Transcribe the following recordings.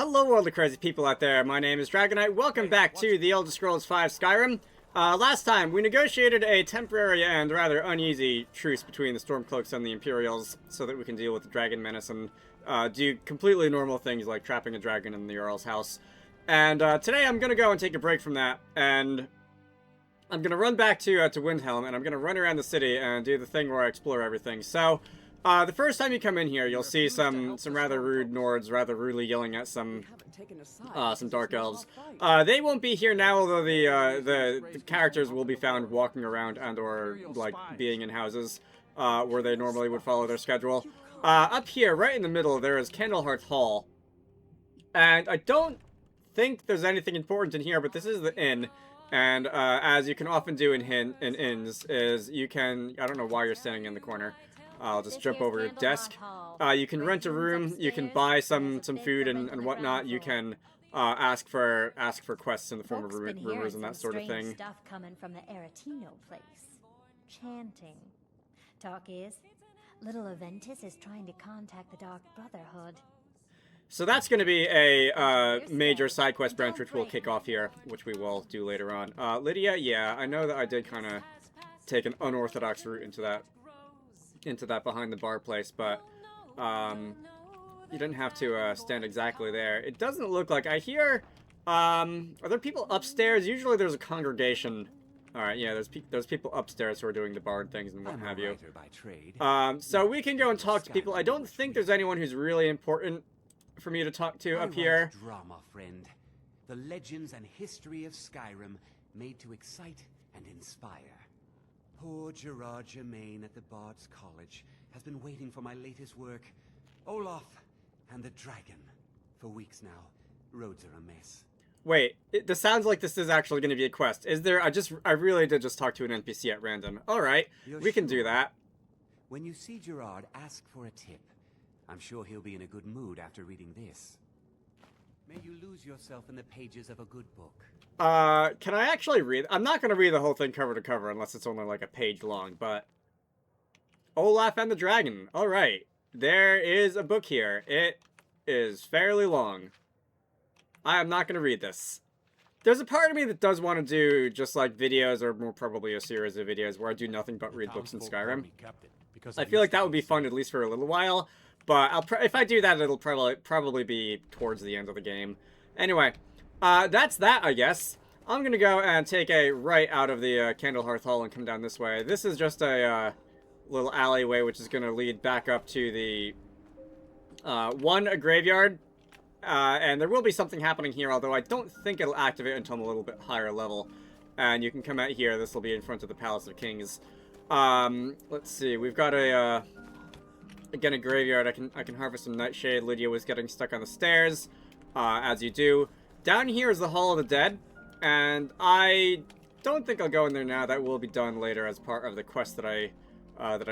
Hello all the crazy people out there, my name is Dragonite. Welcome back to The Elder Scrolls V Skyrim. Last time, we negotiated a temporary and rather uneasy truce between the Stormcloaks and the Imperials so that we can deal with the Dragon Menace and do completely normal things like trapping a dragon in the Earl's house. And today I'm gonna go and take a break from that, and I'm gonna run back to Windhelm, and I'm gonna run around the city and do the thing where I explore everything. So, the first time you come in here, you'll see some rather rude Nords rather rudely yelling at some Dark Elves. They won't be here now, although the characters will be found walking around and or, like, being in houses, where they normally would follow their schedule. Up here, right in the middle, there is Candlehearth Hall. And I don't think there's anything important in here, but this is the inn. And, as you can often do in inns, is you can... I don't know why you're standing in the corner. I'll just jump over your desk. You can rent a room. You can buy some food and whatnot. You can ask for quests in the form of rumors and that sort of thing. Stuff coming from the Aretino place. Chanting. Talk is, little Aventus is trying to contact the Dark Brotherhood. So that's going to be a major side quest branch which we'll kick off here, which we will do later on. Lydia, yeah, I know that I did kind of take an unorthodox route into that behind the bar place, but you didn't have to stand exactly there. It doesn't look like... I hear... are there people upstairs? Usually there's a congregation. Alright, yeah, there's people upstairs who are doing the bard things and what have you. So we can go and talk to people. I don't think there's anyone who's really important for me to talk to up here. Drama, friend. The legends and history of Skyrim made to excite and inspire. Poor Gerard Germain at the Bard's College has been waiting for my latest work, Olaf and the Dragon, for weeks now. Roads are a mess. Wait, this sounds like this is actually going to be a quest. Is there... I really did just talk to an NPC at random. Alright, we can do that. When you see Gerard, ask for a tip. I'm sure he'll be in a good mood after reading this. May you lose yourself in the pages of a good book. Can I actually read? I'm not going to read the whole thing cover to cover unless it's only like a page long, but... Olaf and the Dragon. Alright. There is a book here. It is fairly long. I am not going to read this. There's a part of me that does want to do just like videos, or more probably a series of videos where I do nothing but read books in Skyrim. I feel like that would be fun at least for a little while, but if I do that, it'll probably be towards the end of the game. Anyway, that's that, I guess. I'm going to go and take a right out of the Candlehearth Hall and come down this way. This is just a little alleyway which is going to lead back up to the a graveyard. And there will be something happening here, although I don't think it'll activate until I'm a little bit higher level. And you can come out here. This will be in front of the Palace of Kings. Let's see. We've got again, a graveyard. I can harvest some nightshade. Lydia was getting stuck on the stairs, as you do. Down here is the Hall of the Dead, and I don't think I'll go in there now. That will be done later as part of the quest that I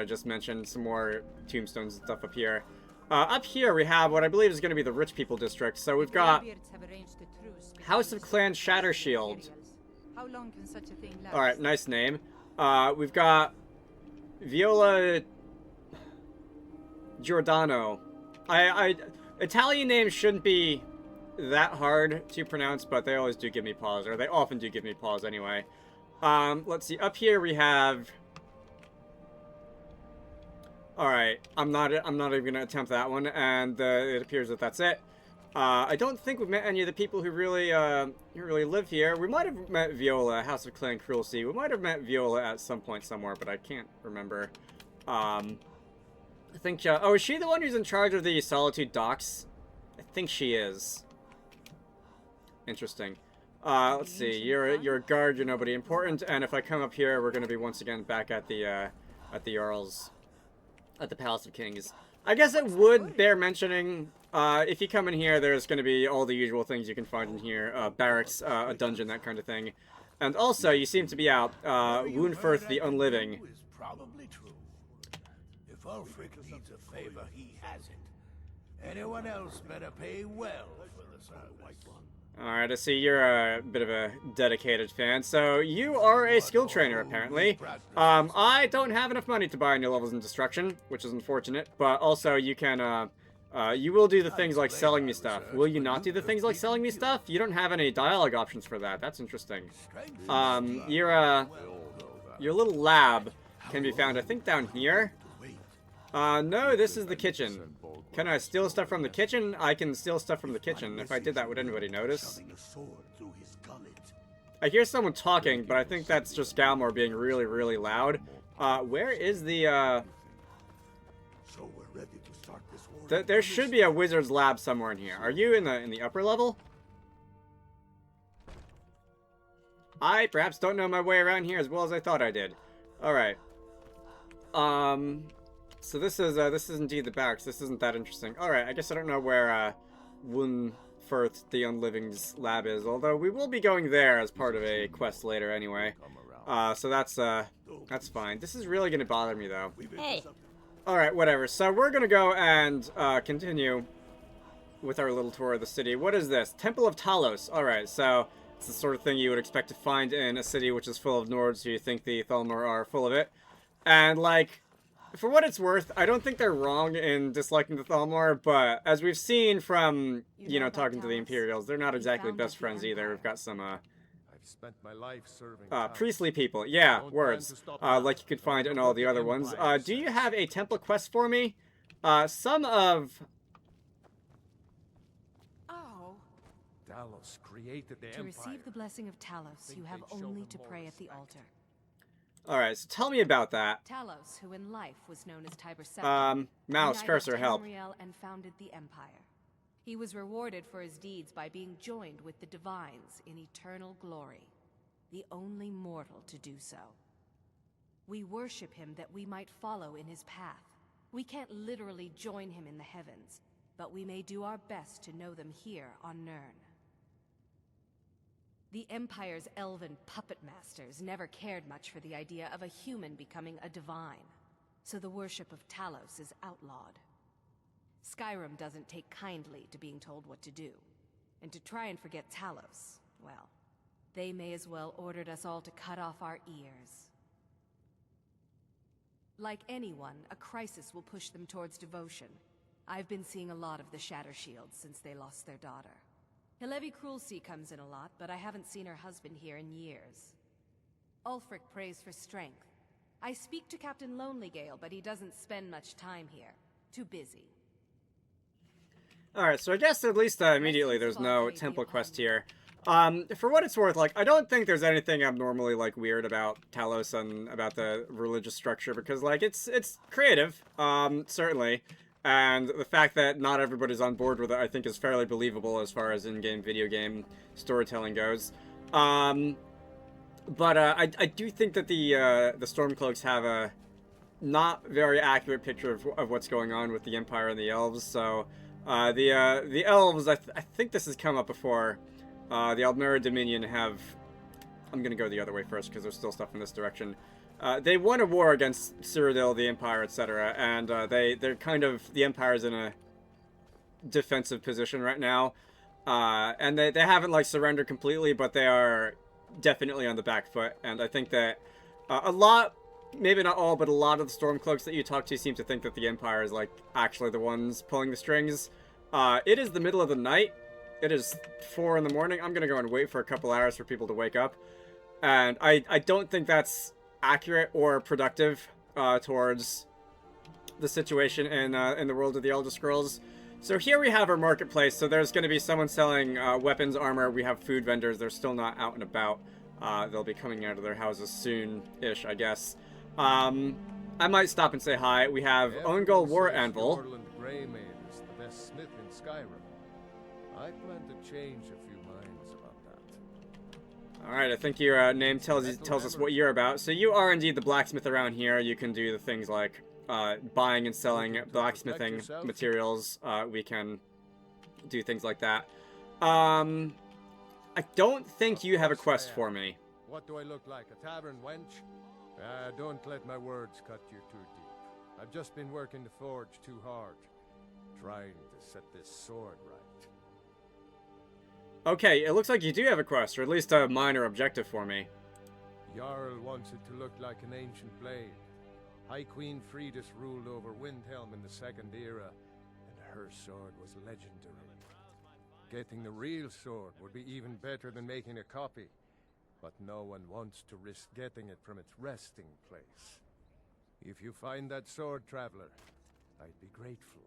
just mentioned. Some more tombstones and stuff up here. Up here we have what I believe is going to be the Rich People District. So we've got House of Clan Shattershield. Alright, nice name. We've got Viola Giordano. Italian names shouldn't be that hard to pronounce, but they always do give me pause, or they often do give me pause anyway. Let's see. Up here we have... Alright, I'm not even going to attempt that one, and it appears that that's it. I don't think we've met any of the people who really live here. We might have met Viola, House of Clan Cruelty. We might have met Viola at some point somewhere, but I can't remember. I think, oh, is she the one who's in charge of the Solitude Docks? I think she is. Interesting. Let's see, you're a guard, you're nobody important, and if I come up here, we're going to be once again back at the Earl's... at the Palace of Kings. I guess it would bear mentioning, if you come in here, there's going to be all the usual things you can find in here. Barracks, a dungeon, that kind of thing. And also, you seem to be out, Woundfirth the Unliving. Is probably true. If Ulfric needs a favor, he has it. Anyone else better pay well for the service. Alright, I see you're a bit of a dedicated fan. So, you are a skill trainer, apparently. I don't have enough money to buy new levels in Destruction, which is unfortunate. But also, you can You will do the things like selling me stuff. Will you not do the things like selling me stuff? You don't have any dialogue options for that. That's interesting. Your little lab can be found, I think, down here. No, this is the kitchen. Can I steal stuff from the kitchen? I can steal stuff from the kitchen. If I did that, would anybody notice? I hear someone talking, but I think that's just Galmor being really, really loud. Where is the, there should be a wizard's lab somewhere in here. Are you in the upper level? I perhaps don't know my way around here as well as I thought I did. Alright. So this is indeed the barracks. This isn't that interesting. Alright, I guess I don't know where, Wunfirth the Unliving's lab is, although we will be going there as part of a quest later anyway. So that's fine. This is really gonna bother me, though. Hey. Alright, whatever. So we're gonna go and, continue with our little tour of the city. What is this? Temple of Talos. Alright, so it's the sort of thing you would expect to find in a city which is full of Nords, so you think the Thalmor are full of it. And, like, for what it's worth, I don't think they're wrong in disliking the Thalmor, but as we've seen from, you know, talking to the Imperials, they're not exactly best friends either. We've got some, I've spent my life serving priestly people. Yeah, words. Like you could find in all the other ones. Do you have a temple quest for me? Some of... Oh. Talos created the To Empire. receive the blessing of Talos, you have only to pray at the altar. Alright, so tell me about that. Talos, who in life was known as Tiber Septim, Mouse, united cursor, help. Tamriel and founded the Empire. He was rewarded for his deeds by being joined with the Divines in eternal glory, the only mortal to do so. We worship him that we might follow in his path. We can't literally join him in the heavens, but we may do our best to know them here on Nirn. The Empire's elven puppet masters never cared much for the idea of a human becoming a divine, so the worship of Talos is outlawed. Skyrim doesn't take kindly to being told what to do, and to try and forget Talos, well, they may as well ordered us all to cut off our ears. Like anyone, a crisis will push them towards devotion. I've been seeing a lot of the Shatter Shields since they lost their daughter. Hilevi Cruelseat comes in a lot, but I haven't seen her husband here in years. Ulfric prays for strength. I speak to Captain Lonelygale, but he doesn't spend much time here. Too busy. Alright, so I guess at least immediately there's no temple quest here. For what it's worth, like, I don't think there's anything abnormally, like, weird about Talos and about the religious structure, because, like, it's creative, certainly. And the fact that not everybody's on board with it, I think, is fairly believable as far as in-game video game storytelling goes. But I do think that the Stormcloaks have a not very accurate picture of what's going on with the Empire and the Elves. So the Elves, I think this has come up before. The Aldmeri Dominion have... I'm gonna go the other way first because there's still stuff in this direction. They won a war against Cyrodiil, the Empire, etc., and they're kind of... The Empire's in a defensive position right now. And they haven't, like, surrendered completely, but they are definitely on the back foot. And I think that a lot, maybe not all, but a lot of the Stormcloaks that you talk to seem to think that the Empire is, like, actually the ones pulling the strings. It is the middle of the night. It is 4 in the morning. I'm gonna go and wait for a couple hours for people to wake up. And I don't think that's accurate or productive towards the situation in the world of the Elder Scrolls. So here we have our marketplace. So there's going to be someone selling weapons, armor. We have food vendors. They're still not out and about. They'll be coming out of their houses soon-ish, I guess. I might stop and say hi. We have Ongol War Anvil. Greymane is the best smith in Skyrim. I plan to change a few minds about that. Alright, I think your name tells us what you're about. So you are indeed the blacksmith around here. You can do the things like buying and selling blacksmithing materials. We can do things like that. I don't think you have a quest for me. What do I look like, a tavern wench? Don't let my words cut you too deep. I've just been working the forge too hard, trying to set this sword right. Okay, it looks like you do have a quest, or at least a minor objective for me. Jarl wants it to look like an ancient blade. High Queen Fridis ruled over Windhelm in the Second Era, and her sword was legendary. Getting the real sword would be even better than making a copy. But no one wants to risk getting it from its resting place. If you find that sword, traveler, I'd be grateful.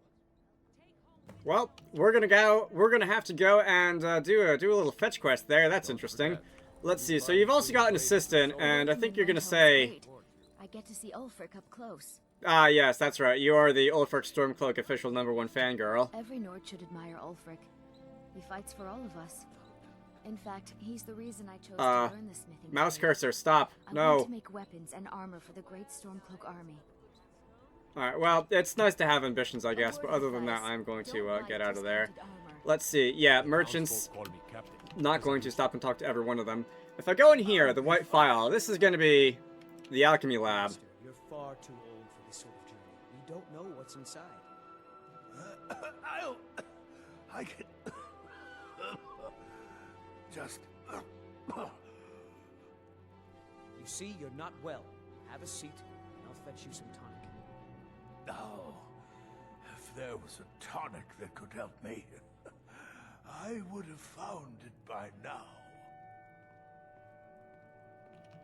Well, we're gonna have to go and do a little fetch quest there. That's interesting. Let's see. So you've also got an assistant, and I think you're gonna say, I get to see Ulfric up close. ah, yes, that's right. You are the Ulfric Stormcloak official #1 fangirl. Every Nord should admire Ulfric. He fights for all of us. In fact, he's the reason I chose to learn the smithing. Mouse trade. cursor, stop. I No. want to make weapons and armor for the great Stormcloak army. Alright, well, it's nice to have ambitions, I guess, but other than that, I'm going to get out of there. Let's see. Yeah, merchants. Not going to stop and talk to every one of them. If I go in here, the white file, this is going to be the alchemy lab. You're far too old for this sort of journey. You don't know what's inside. I can just. You see, you're not well. Have a seat, and I'll fetch you some tonic. Oh, if there was a tonic that could help me, I would have found it by now.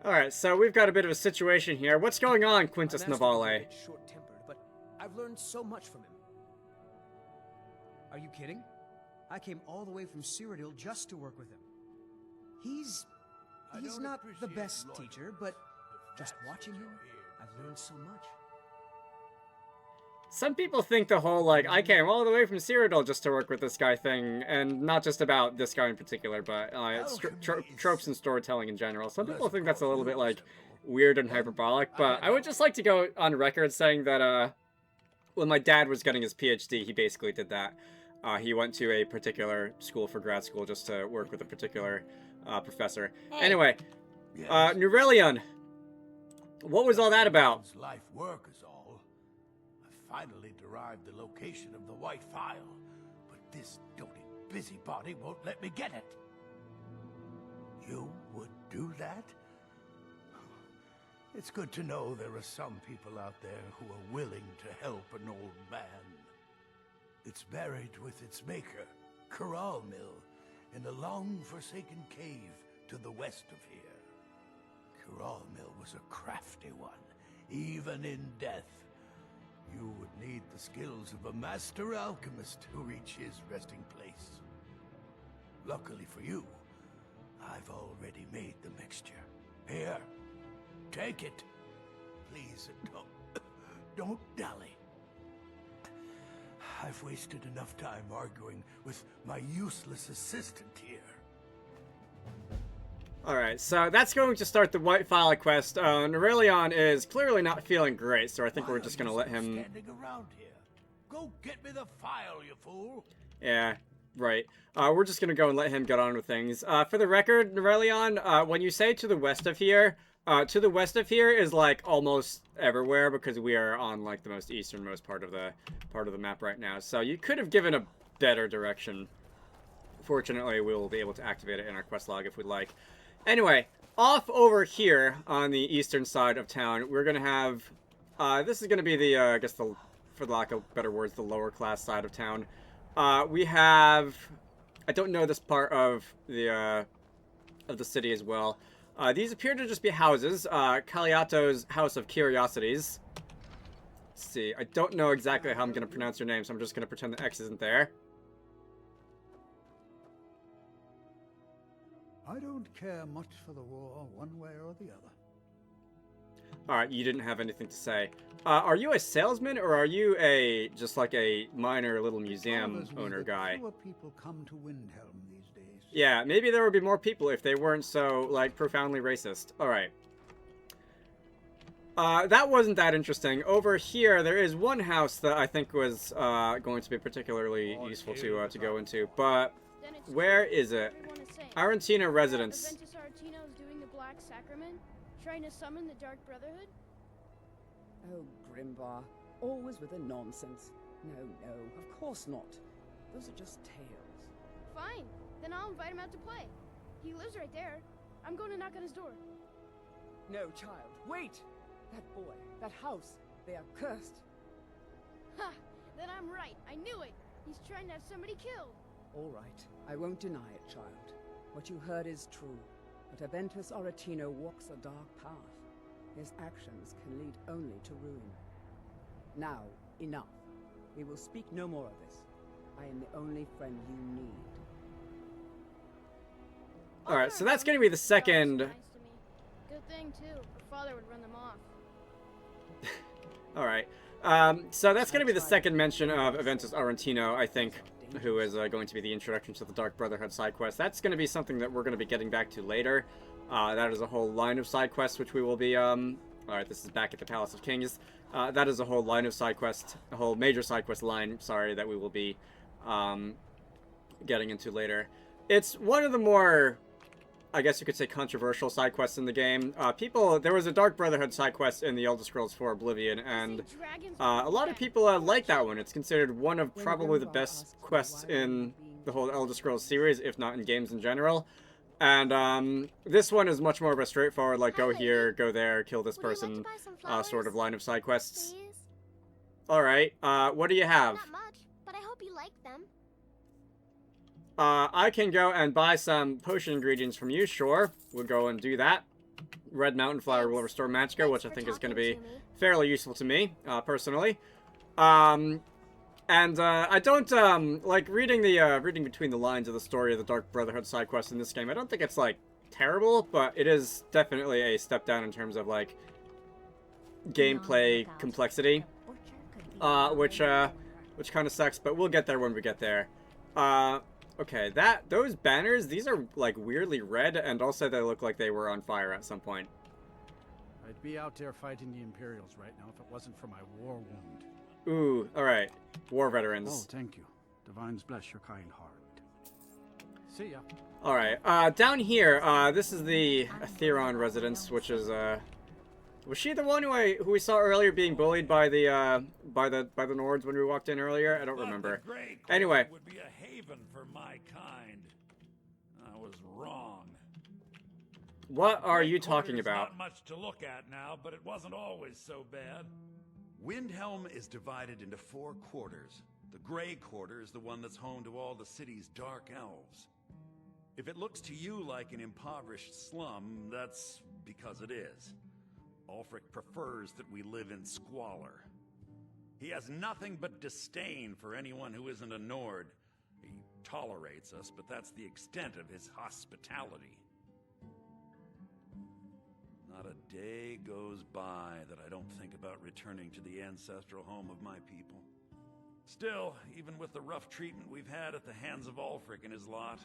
Alright, so we've got a bit of a situation here. What's going on, Quintus My master was a Navale? bit short-tempered, but I've learned so much from him. Are you kidding? I came all the way from Cyrodiil just to work with him. He's don't not the appreciate best loyalty, teacher, but if just that's watching what him, you're here I've to learned do. so much. Some people think the whole, like, I came all the way from Cyrodiil just to work with this guy thing, and not just about this guy in particular, but it's tropes and storytelling in general. Some people think that's a little bit, like, weird and hyperbolic, but I would just like to go on record saying that, when my dad was getting his PhD, he basically did that. He went to a particular school for grad school just to work with a particular professor. Anyway, Yes. Nurelion, what was all that about? Man's life work is all. I finally derived the location of the white file, but this doting busybody won't let me get it. You would do that? It's good to know there are some people out there who are willing to help an old man. It's buried with its maker, Corral Mill, in a long-forsaken cave to the west of here. Corral Mill was a crafty one, even in death. You would need the skills of a master alchemist to reach his resting place. Luckily for you, I've already made the mixture. Here, take it. Please, don't dally. I've wasted enough time arguing with my useless assistant here. Alright, so that's going to start the White File quest. Nurelion is clearly not feeling great, so I think Why we're are just you going to let still him... standing around here? Go get me the file, you fool. Yeah, right. We're just going to go and let him get on with things. For the record, Nurelion, when you say to the west of here is like almost everywhere because we are on like the most easternmost part of the map right now. So you could have given a better direction. Fortunately, we'll be able to activate it in our quest log if we'd like. Anyway, off over here on the eastern side of town, we're going to have... this is going to be the, I guess, for lack of better words, the lower class side of town. We have... I don't know this part of the city as well. These appear to just be houses. Caliato's House of Curiosities. Let's see. I don't know exactly how I'm going to pronounce your name, so I'm just going to pretend the X isn't there. I don't care much for the war, one way or the other. Alright, you didn't have anything to say. Are you a salesman, or are you just like a minor little museum Bothers me owner that guy? Fewer people come to Windhelm these days. Yeah, maybe there would be more people if they weren't so, like, profoundly racist. Alright. That wasn't that interesting. Over here, there is one house that I think was going to be particularly useful to go into, but where is it? Arentina Residence. Aventus Aretino's doing the Black Sacrament, trying to summon the Dark Brotherhood. Oh, Grimbar. Always with the nonsense. No, no, of course not. Those are just tales. Fine, then I'll invite him out to play. He lives right there. I'm going to knock on his door. No, child, wait! That boy, that house, they are cursed. Ha! Then I'm right. I knew it. He's trying to have somebody killed. All right, I won't deny it, child. What you heard is true. But Aventus Aretino walks a dark path. His actions can lead only to ruin. Now, enough. We will speak no more of this. I am the only friend you need. Alright, so that's going to be the second... Nice to me. Good thing, too. Her father would run them off. Alright. So that's going to be the second mention of Aventus Aretino, I think, who is going to be the introduction to the Dark Brotherhood side quest. That's going to be something that we're going to be getting back to later. That is a whole line of side quests, which we will be... Alright, this is back at the Palace of Kings. That is a whole line of side quests, a whole major side quest line, sorry, that we will be getting into later. It's one of the more... I guess you could say controversial side quests in the game. There was a Dark Brotherhood side quest in the Elder Scrolls IV Oblivion, and a lot of people like that one. It's considered one of probably the best quests in the whole Elder Scrolls series, if not in games in general. And this one is much more of a straightforward, like, go here, go there, kill this person, sort of line of side quests. Alright, what do you have? Not much, but I hope you like them. I can go and buy some potion ingredients from you, sure. We'll go and do that. Red Mountain Flower will restore Magicka, which I think is going to be fairly useful to me, personally. I don't, like, reading between the lines of the story of the Dark Brotherhood side quest in this game, I don't think it's, like, terrible, but it is definitely a step down in terms of, like, gameplay complexity. Which kind of sucks, but we'll get there when we get there. Okay, those banners, these are, like, weirdly red, and also they look like they were on fire at some point. I'd be out there fighting the Imperials right now if it wasn't for my war wound. Ooh, alright. War veterans. Oh, thank you. Divines bless your kind heart. See ya. Alright, down here, this is the Theron residence, which is, was she the one who we saw earlier being bullied by the Nords when we walked in earlier? I don't remember. Anyway. Would be a haven for my kind. I was wrong. What are you talking about? Not much to look at now, but it wasn't always so bad. Windhelm is divided into 4 quarters. The Grey Quarter is the one that's home to all the city's dark elves. If it looks to you like an impoverished slum, that's because it is. Ulfric prefers that we live in squalor. He has nothing but disdain for anyone who isn't a Nord. He tolerates us, but that's the extent of his hospitality. Not a day goes by that I don't think about returning to the ancestral home of my people. Still, even with the rough treatment we've had at the hands of Ulfric and his lot,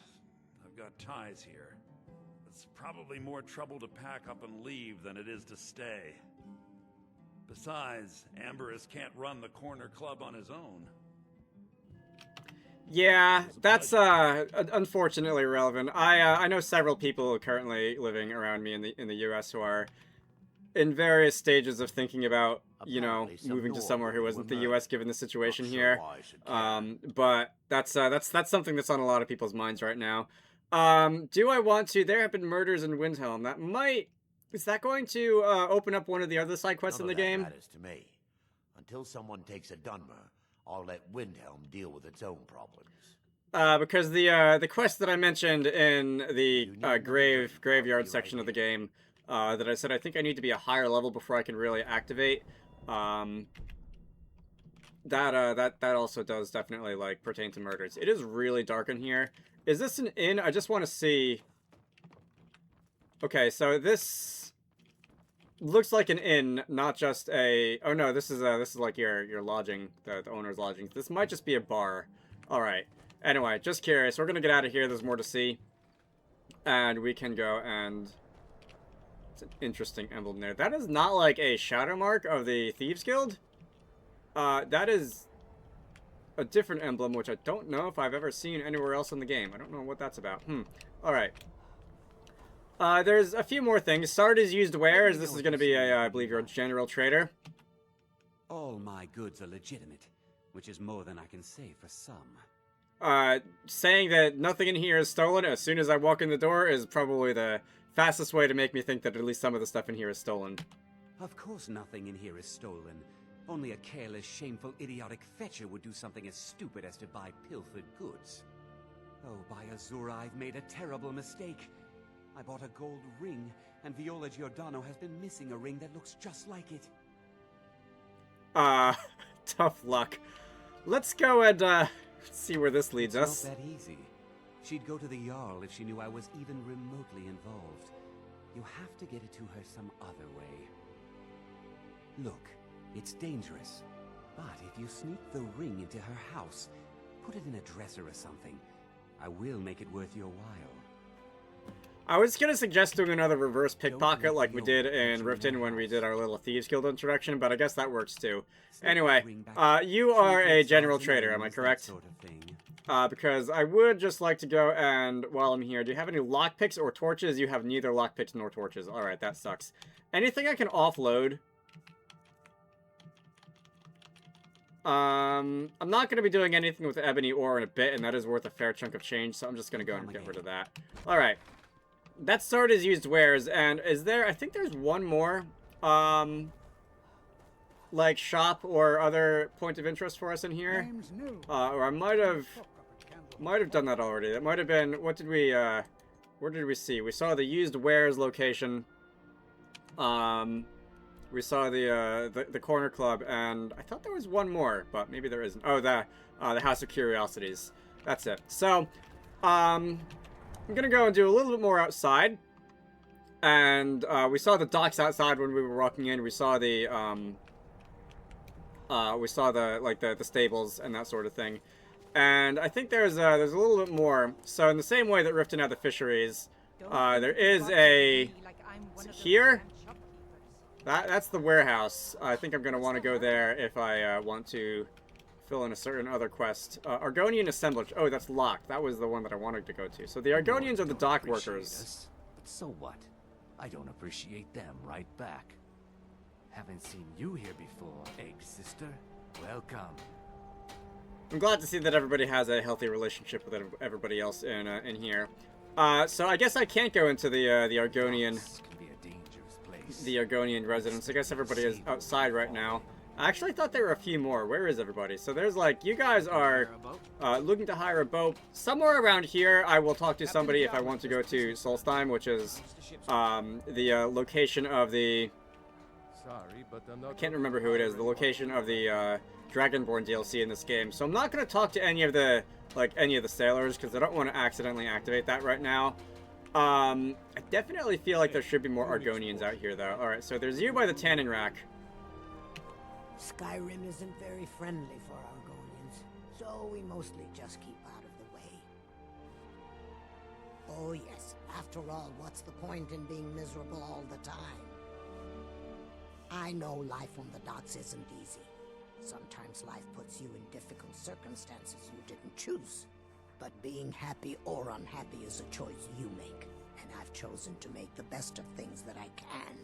I've got ties here. It's probably more trouble to pack up and leave than it is to stay. Besides, Amberus can't run the corner club on his own. Yeah, that's unfortunately relevant. I know several people currently living around me in the US who are in various stages of thinking about, you know, moving to somewhere who isn't the US given the situation here. But that's something that's on a lot of people's minds right now. Do I want to? There have been murders in Windhelm. That might... Is that going to open up one of the other side quests in the game? None of that matters to me. Until someone takes a Dunmer, I'll let Windhelm deal with its own problems. Because the quest that I mentioned in the graveyard section of the game, that I said I think I need to be a higher level before I can really activate, that also does definitely, like, pertain to murders. It is really dark in here. Is this an inn? I just want to see... Okay, so this looks like an inn, not just a... Oh no, this is like your lodging, the owner's lodging. This might just be a bar. Alright. Anyway, just curious. We're gonna get out of here. There's more to see. And we can go and... It's an interesting emblem there. That is not like a shadow mark of the Thieves Guild. That is a different emblem, which I don't know if I've ever seen anywhere else in the game. I don't know what that's about. Alright. There's a few more things. Sard is used where? This is going to be a, I believe, your general trader. All my goods are legitimate, which is more than I can say for some. Saying that nothing in here is stolen as soon as I walk in the door is probably the fastest way to make me think that at least some of the stuff in here is stolen. Of course nothing in here is stolen. Only a careless, shameful, idiotic fetcher would do something as stupid as to buy pilfered goods. Oh, by Azura, I've made a terrible mistake. I bought a gold ring, and Viola Giordano has been missing a ring that looks just like it. Tough luck. Let's go and, see where this leads us. It's not that easy. She'd go to the Jarl if she knew I was even remotely involved. You have to get it to her some other way. Look, it's dangerous. But if you sneak the ring into her house, put it in a dresser or something, I will make it worth your while. I was gonna suggest doing another reverse pickpocket like we did in Riften when we did our little Thieves Guild introduction, but I guess that works too. Anyway, you are a general trader, am I correct? Because I would just like to go and, while I'm here, do you have any lockpicks or torches? You have neither lockpicks nor torches. Alright, that sucks. Anything I can offload? I'm not going to be doing anything with ebony ore in a bit, and that is worth a fair chunk of change, so I'm just going to go and get rid of that. Alright. That sword is used wares, and is there, I think there's one more, like shop or other point of interest for us in here. Or I might have done that already. That might have been, what did we, where did we see? We saw the used wares location. We saw the corner club, and I thought there was one more, but maybe there isn't. Oh, the House of Curiosities. That's it. So, I'm gonna go and do a little bit more outside. And, we saw the docks outside when we were walking in. We saw the, the stables and that sort of thing. And I think there's a little bit more. So in the same way that Riften had the fisheries, there is a, here? That's the warehouse. I think I'm gonna want to go there if I, want to fill in a certain other quest. Argonian assemblage. Oh, that's locked. That was the one that I wanted to go to. So the Argonians are the dock workers. But so what? I don't appreciate them right back. Haven't seen you here before, egg sister. Welcome. I'm glad to see that everybody has a healthy relationship with everybody else in here. So I guess I can't go into the Argonian, the Argonian residence. I guess everybody is outside right now. I actually thought there were a few more. Where is everybody? So there's like, you guys are looking to hire a boat. Somewhere around here, I will talk to somebody if I want to go to Solstheim, which is the location of the... I can't remember who it is. The location of the Dragonborn DLC in this game. So I'm not going to talk to any of the sailors because I don't want to accidentally activate that right now. I definitely feel like there should be more Argonians out here, though. All right, so there's you by the tanning rack. Skyrim isn't very friendly for Argonians, so we mostly just keep out of the way. Oh yes, after all, what's the point in being miserable all the time? I know life on the docks isn't easy. Sometimes life puts you in difficult circumstances you didn't choose. But being happy or unhappy is a choice you make, and I've chosen to make the best of things that I can.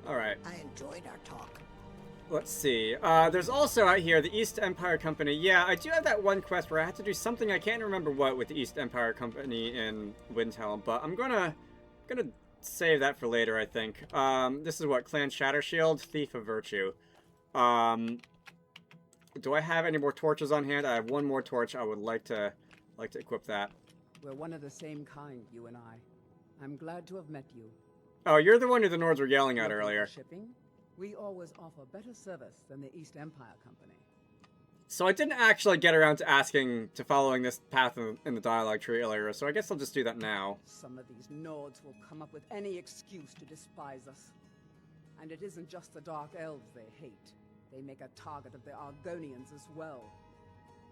Alright. I enjoyed our talk. Let's see. There's also out here the East Empire Company. Yeah, I do have that one quest where I had to do something, I can't remember what, with the East Empire Company in Windhelm, but I'm gonna save that for later, I think. This is what? Clan Shattershield? Thief of Virtue. Do I have any more torches on hand? I have one more torch. I would like to equip that. We're one of the same kind, you and I. I'm glad to have met you. Oh, you're the one who the Nords were yelling at earlier. Shipping? We always offer better service than the East Empire Company. So I didn't actually get around to following this path in the dialogue tree earlier, so I guess I'll just do that now. Some of these Nords will come up with any excuse to despise us. And it isn't just the Dark Elves they hate. They make a target of the Argonians as well.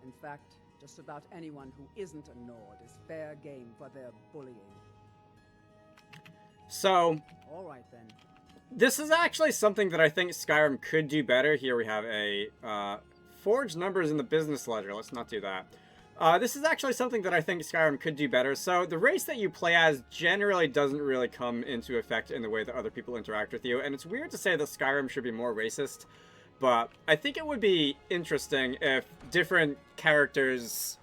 In fact, just about anyone who isn't a Nord is fair game for their bullying. So, all right then. This is actually something that I think Skyrim could do better. Here we have a forged numbers in the business ledger. Let's not do that. This is actually something that I think Skyrim could do better. So the race that you play as generally doesn't really come into effect in the way that other people interact with you. And it's weird to say that Skyrim should be more racist, but I think it would be interesting if different characters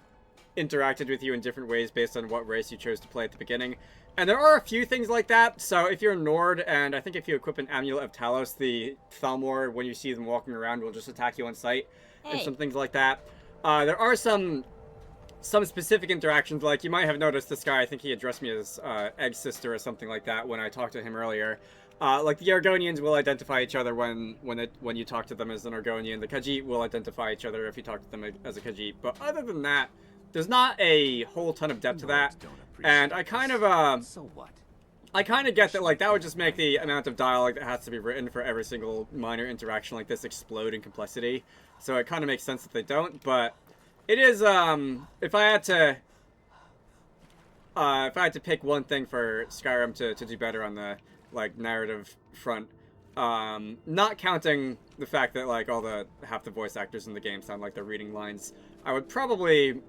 interacted with you in different ways based on what race you chose to play at the beginning. And there are a few things like that. So if you're Nord, and I think if you equip an Amulet of Talos, the Thalmor, when you see them walking around, will just attack you on sight. And some things like that. There are some specific interactions, like you might have noticed this guy, I think he addressed me as Egg Sister or something like that when I talked to him earlier. Like the Argonians will identify each other when you talk to them as an Argonian. The Khajiit will identify each other if you talk to them as a Khajiit. But other than that, there's not a whole ton of depth to that. And I kind of So what? I kind of get that, like, that would just make the amount of dialogue that has to be written for every single minor interaction like this explode in complexity. So it kind of makes sense that they don't, but it is, if I had to pick one thing for Skyrim to do better on the, like, narrative front, not counting the fact that, like, half the voice actors in the game sound like they're reading lines, I would probably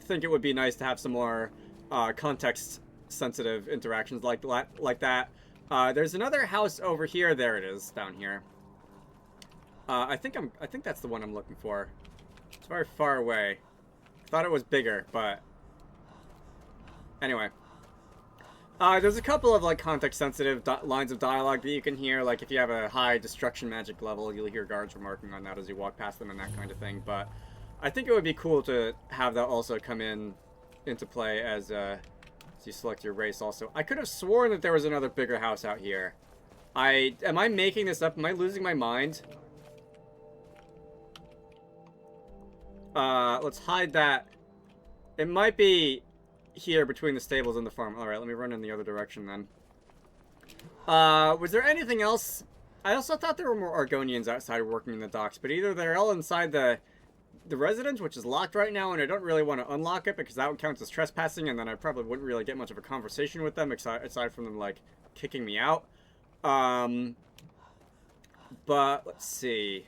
think it would be nice to have some more, context-sensitive interactions like that. There's another house over here. There it is, down here. I think that's the one I'm looking for. It's very far away. I thought it was bigger, but anyway. There's a couple of, like, context-sensitive lines of dialogue that you can hear. Like, if you have a high destruction magic level, you'll hear guards remarking on that as you walk past them and that kind of thing. But I think it would be cool to have that also come into play as you select your race also. I could have sworn that there was another bigger house out here. Am I making this up? Am I losing my mind? Let's hide that. It might be here between the stables and the farm. Alright, let me run in the other direction then. Was there anything else? I also thought there were more Argonians outside working in the docks, but either they're all inside the residence, which is locked right now, and I don't really want to unlock it because that would count as trespassing, and then I probably wouldn't really get much of a conversation with them aside from them, like, kicking me out. But let's see.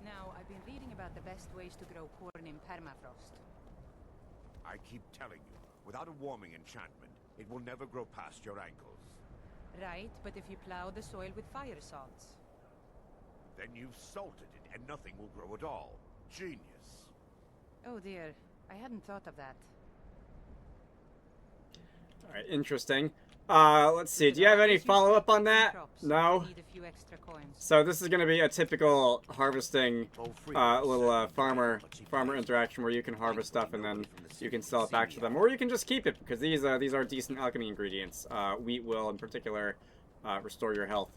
Now, I've been reading about the best ways to grow corn in permafrost. I keep telling you, without a warming enchantment, it will never grow past your ankles. Right, but if you plow the soil with fire salts? Then you've salted it, and nothing will grow at all. Genius. Oh dear, I hadn't thought of that. Alright, interesting. Let's see, do you have any follow-up on that? No? So this is going to be a typical harvesting, little farmer interaction where you can harvest stuff and then you can sell it back to them. Or you can just keep it, because these are decent alchemy ingredients. Wheat will, in particular, restore your health.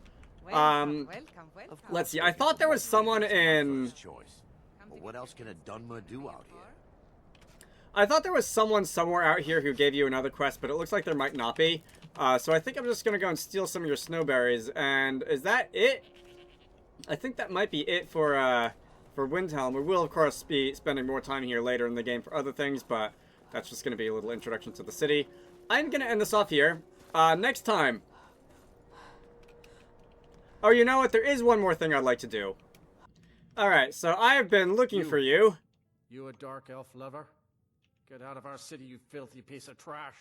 Welcome. Let's see, I thought there was someone in... But what else can a Dunmer do out here? I thought there was someone somewhere out here who gave you another quest, but it looks like there might not be. So I think I'm just going to go and steal some of your snowberries. And is that it? I think that might be it for Windhelm. We will, of course, be spending more time here later in the game for other things, but that's just going to be a little introduction to the city. I'm going to end this off here. Next time. Oh, you know what? There is one more thing I'd like to do. Alright, so I have been looking for you. You a dark elf lover? Get out of our city, you filthy piece of trash.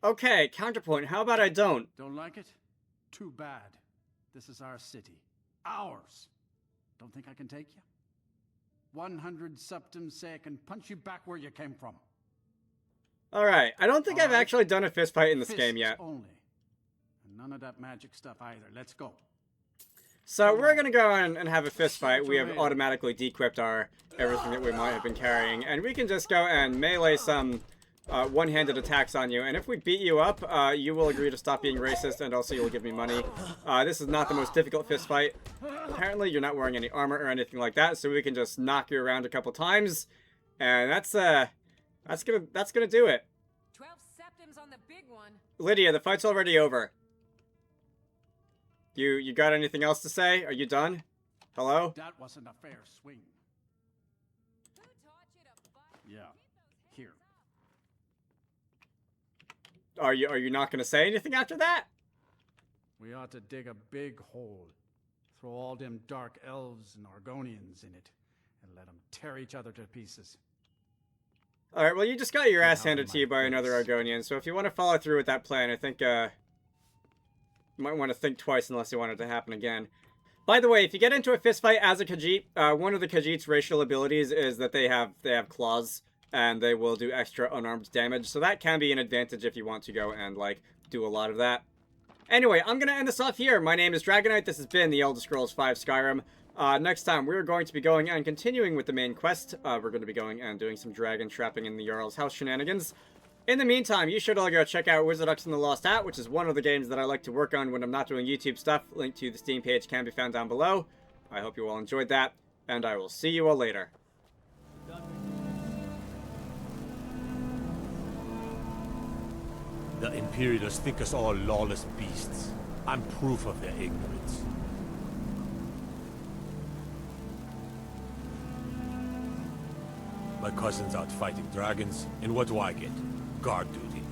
Okay, counterpoint. How about I don't? Don't like it? Too bad. This is our city. Ours. Don't think I can take you? 100 septums say I can punch you back where you came from. Alright, I don't think I've actually done a fist fight in this game yet. Only. And none of that magic stuff either. Let's go. So we're gonna go on and have a fist fight. We have automatically dequipped our everything that we might have been carrying, and we can just go and melee some one-handed attacks on you. And if we beat you up, you will agree to stop being racist, and also you'll give me money. This is not the most difficult fist fight. Apparently, you're not wearing any armor or anything like that, so we can just knock you around a couple times, and that's gonna do it. 12 septums on the big one. Lydia, the fight's already over. You got anything else to say? Are you done? Hello? That wasn't a fair swing. Yeah. Here. Are you not going to say anything after that? We ought to dig a big hole. Throw all them dark elves and Argonians in it. And let them tear each other to pieces. Alright, well you just got your ass handed to you by another Argonian. So if you want to follow through with that plan, I think might want to think twice unless you want it to happen again. By the way, if you get into a fistfight as a Khajiit, one of the Khajiit's racial abilities is that they have claws, and they will do extra unarmed damage, so that can be an advantage if you want to go and, like, do a lot of that. Anyway, I'm gonna end this off here. My name is Dragonite. This has been The Elder Scrolls V Skyrim. Next time, we're going to be going and continuing with the main quest. We're going to be going and doing some dragon trapping in the Jarl's house shenanigans. In the meantime, you should all go check out Wizarducks and the Lost Hat, which is one of the games that I like to work on when I'm not doing YouTube stuff. Link to the Steam page can be found down below. I hope you all enjoyed that, and I will see you all later. The Imperials think us all lawless beasts. I'm proof of their ignorance. My cousin's out fighting dragons, and what do I get? Guard duty.